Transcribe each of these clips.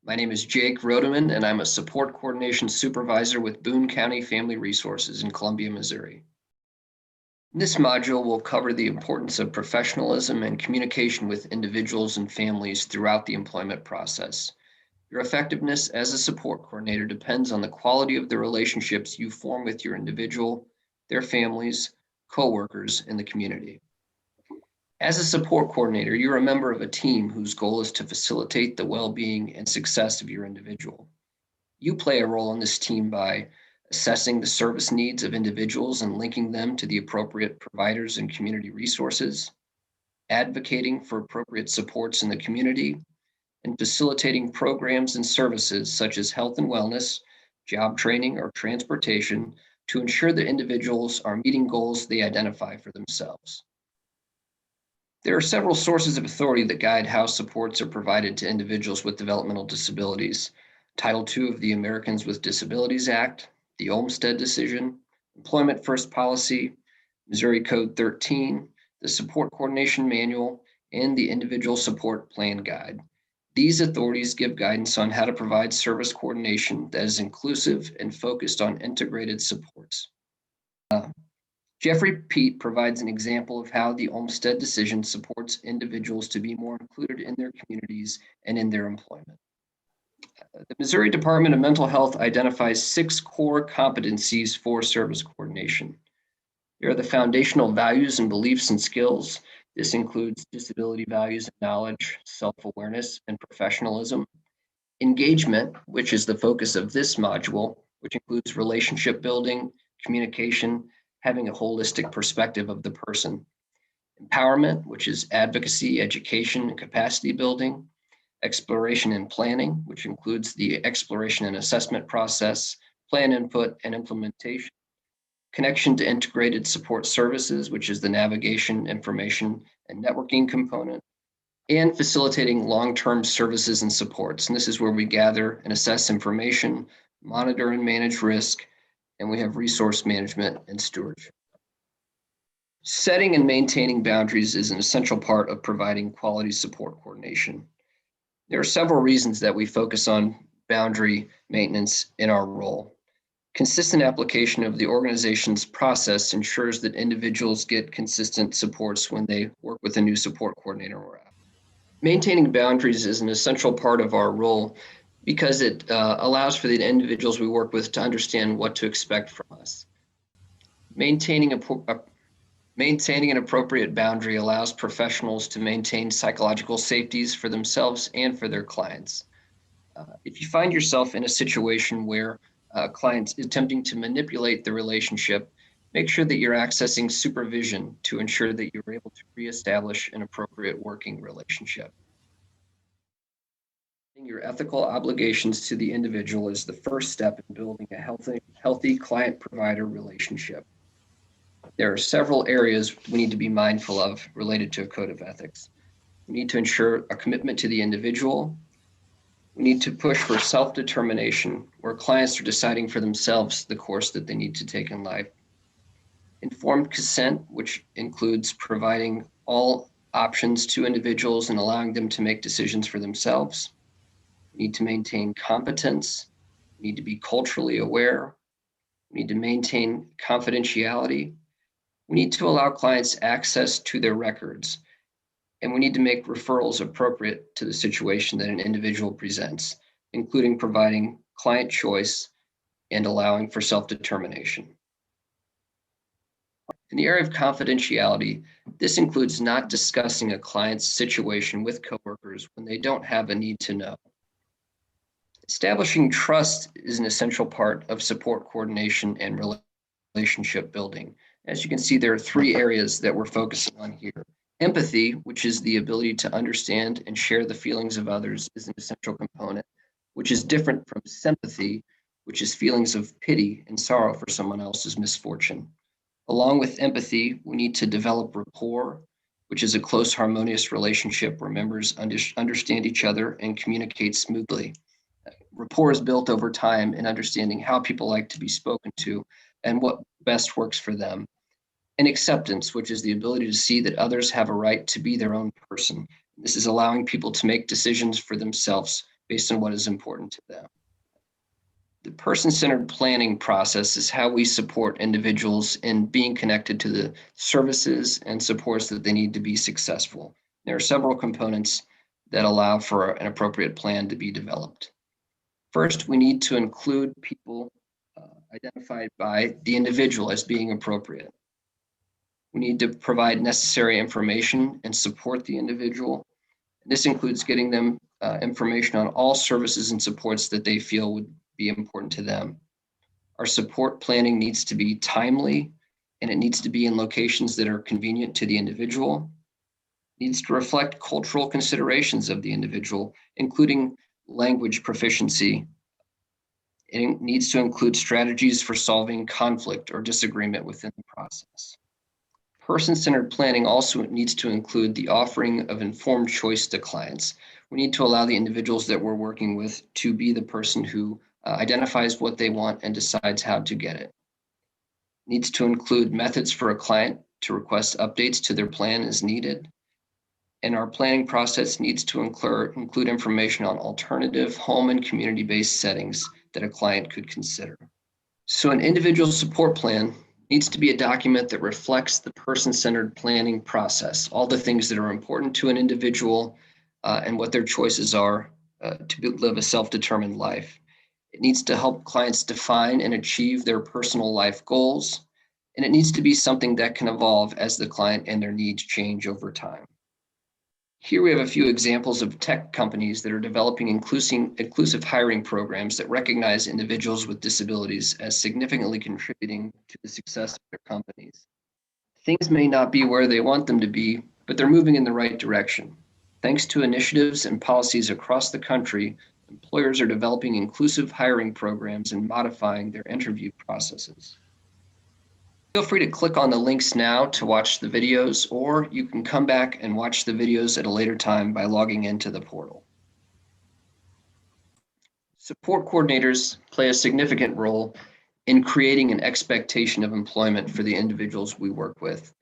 My name is Jake Rodeman, and I'm a support coordination supervisor with Boone County Family Resources in Columbia, Missouri. This module will cover the importance of professionalism and communication with individuals and families throughout the employment process. Your effectiveness as a support coordinator depends on the quality of the relationships you form with your individual, their families, coworkers, and the community. As a support coordinator, you're a member of a team whose goal is to facilitate the well-being and success of your individual. You play a role in this team by assessing the service needs of individuals and linking them to the appropriate providers and community resources, advocating for appropriate supports in the community, and facilitating programs and services such as health and wellness, job training, or transportation to ensure that individuals are meeting goals they identify for themselves. There are several sources of authority that guide how supports are provided to individuals with developmental disabilities. Title II of the Americans with Disabilities Act, the Olmstead Decision, Employment First Policy, Missouri Code 13, the Support Coordination Manual, and the Individual Support Plan Guide. These authorities give guidance on how to provide service coordination that is inclusive and focused on integrated supports. Jeffrey Peet provides an example of how the Olmstead Decision supports individuals to be more included in their communities and in their employment. The Missouri Department of Mental Health identifies 6 core competencies for service coordination. There are the foundational values and beliefs and skills. This includes disability values and knowledge, self-awareness, and professionalism. Engagement, which is the focus of this module, which includes relationship building, communication, having a holistic perspective of the person. Empowerment, which is advocacy, education, and capacity building. Exploration and planning, which includes the exploration and assessment process, plan input, and implementation. Connection to integrated support services, which is the navigation, information, and networking component. And facilitating long-term services and supports. And this is where we gather and assess information, monitor and manage risk, and we have resource management and stewardship. Setting and maintaining boundaries is an essential part of providing quality support coordination. There are several reasons that we focus on boundary maintenance in our role. Consistent application of the organization's process ensures that individuals get consistent supports when they work with a new support coordinator. Maintaining boundaries is an essential part of our role because it allows for the individuals we work with to understand what to expect from us. Maintaining an appropriate boundary allows professionals to maintain psychological safeties for themselves and for their clients. If you find yourself in a situation where a client is attempting to manipulate the relationship, make sure that you're accessing supervision to ensure that you're able to reestablish an appropriate working relationship. Your ethical obligations to the individual is the first step in building a healthy client-provider relationship. There are several areas we need to be mindful of related to a code of ethics. We need to ensure a commitment to the individual. We need to push for self-determination, where clients are deciding for themselves the course that they need to take in life. Informed consent, which includes providing all options to individuals and allowing them to make decisions for themselves. We need to maintain competence. We need to be culturally aware. We need to maintain confidentiality. We need to allow clients access to their records. And we need to make referrals appropriate to the situation that an individual presents, including providing client choice and allowing for self-determination. In the area of confidentiality, this includes not discussing a client's situation with coworkers when they don't have a need to know. Establishing trust is an essential part of support coordination and relationship building. As you can see, there are 3 areas that we're focusing on here. Empathy, which is the ability to understand and share the feelings of others, is an essential component, which is different from sympathy, which is feelings of pity and sorrow for someone else's misfortune. Along with empathy, we need to develop rapport, which is a close, harmonious relationship where members understand each other and communicate smoothly. Rapport is built over time in understanding how people like to be spoken to and what best works for them. And acceptance, which is the ability to see that others have a right to be their own person. This is allowing people to make decisions for themselves based on what is important to them. The person-centered planning process is how we support individuals in being connected to the services and supports that they need to be successful. There are several components that allow for an appropriate plan to be developed. First, we need to include people identified by the individual as being appropriate. We need to provide necessary information and support the individual. This includes getting them information on all services and supports that they feel would be important to them. Our support planning needs to be timely, and it needs to be in locations that are convenient to the individual. It needs to reflect cultural considerations of the individual, including language proficiency. It needs to include strategies for solving conflict or disagreement within the process. Person-centered planning also needs to include the offering of informed choice to clients. We need to allow the individuals that we're working with to be the person who identifies what they want and decides how to get it. Needs to include methods for a client to request updates to their plan as needed. And our planning process needs to include information on alternative home and community-based settings that a client could consider. So an individual support plan needs to be a document that reflects the person-centered planning process, all the things that are important to an individual and what their choices are to live a self-determined life. It needs to help clients define and achieve their personal life goals, and it needs to be something that can evolve as the client and their needs change over time. Here we have a few examples of tech companies that are developing inclusive hiring programs that recognize individuals with disabilities as significantly contributing to the success of their companies. Things may not be where they want them to be, but they're moving in the right direction. Thanks to initiatives and policies across the country, employers are developing inclusive hiring programs and modifying their interview processes. Feel free to click on the links now to watch the videos, or you can come back and watch the videos at a later time by logging into the portal. Support coordinators play a significant role in creating an expectation of employment for the individuals we work with.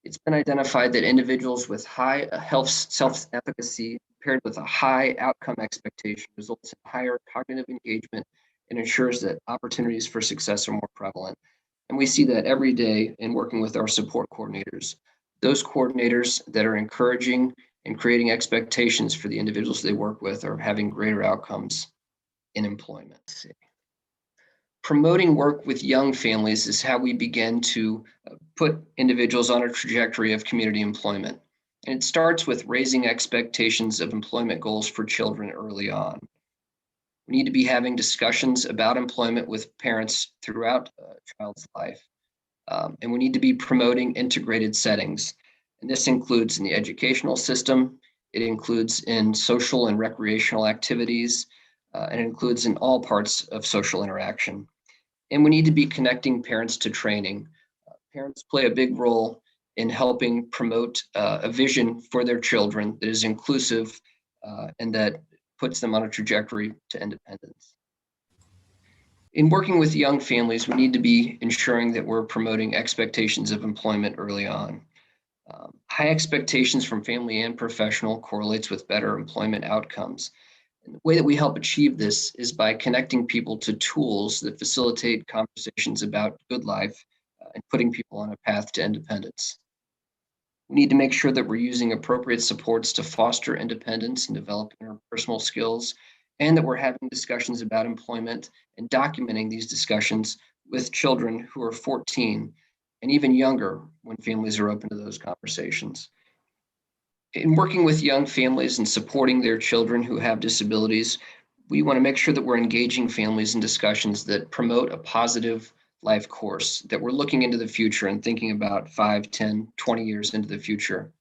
It's been identified that individuals with high health self-efficacy paired with a high outcome expectation results in higher cognitive engagement and ensures that opportunities for success are more prevalent. And we see that every day in working with our support coordinators. Those coordinators that are encouraging and creating expectations for the individuals they work with are having greater outcomes in employment. Promoting work with young families is how we begin to put individuals on a trajectory of community employment. And it starts with raising expectations of employment goals for children early on. We need to be having discussions about employment with parents throughout a child's life. And we need to be promoting integrated settings. And this includes in the educational system, it includes in social and recreational activities, and it includes in all parts of social interaction. And we need to be connecting parents to training. Parents play a big role in helping promote a vision for their children that is inclusive and that puts them on a trajectory to independence. In working with young families, we need to be ensuring that we're promoting expectations of employment early on. High expectations from family and professional correlates with better employment outcomes. And the way that we help achieve this is by connecting people to tools that facilitate conversations about good life and putting people on a path to independence. We need to make sure that we're using appropriate supports to foster independence and develop interpersonal skills, and that we're having discussions about employment and documenting these discussions with children who are 14 and even younger when families are open to those conversations. In working with young families and supporting their children who have disabilities, we want to make sure that we're engaging families in discussions that promote a positive life course, that we're looking into the future and thinking about 5, 10, 20 years into the future.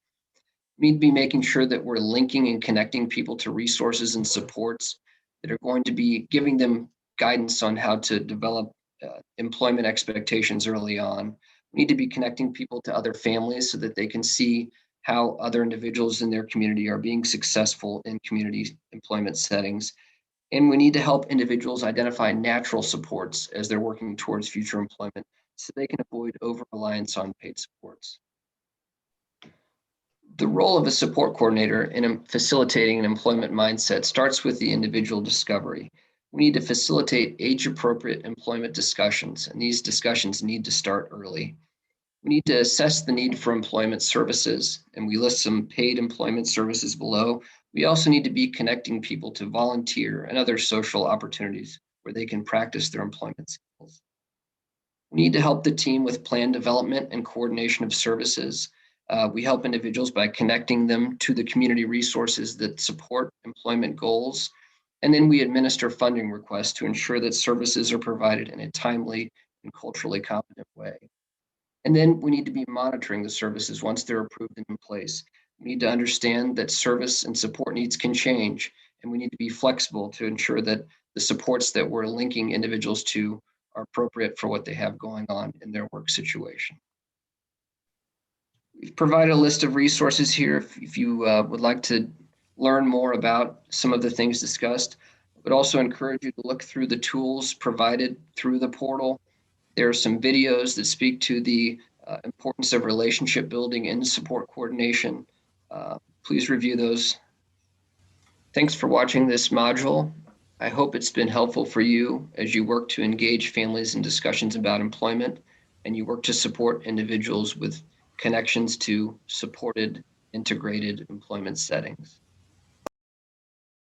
We need to be making sure that we're linking and connecting people to resources and supports that are going to be giving them guidance on how to develop employment expectations early on. We need to be connecting people to other families so that they can see how other individuals in their community are being successful in community employment settings. And we need to help individuals identify natural supports as they're working towards future employment so they can avoid over-reliance on paid supports. The role of a support coordinator in facilitating an employment mindset starts with the individual discovery. We need to facilitate age-appropriate employment discussions, and these discussions need to start early. We need to assess the need for employment services, and we list some paid employment services below. We also need to be connecting people to volunteer and other social opportunities where they can practice their employment skills. We need to help the team with plan development and coordination of services. We help individuals by connecting them to the community resources that support employment goals. And then we administer funding requests to ensure that services are provided in a timely and culturally competent way. And then we need to be monitoring the services once they're approved and in place. We need to understand that service and support needs can change, and we need to be flexible to ensure that the supports that we're linking individuals to are appropriate for what they have going on in their work situation. We've provided a list of resources here if you would like to learn more about some of the things discussed. I would also encourage you to look through the tools provided through the portal. There are some videos that speak to the importance of relationship building and support coordination. Please review those. Thanks for watching this module. I hope it's been helpful for you as you work to engage families in discussions about employment and you work to support individuals with connections to supported, integrated employment settings.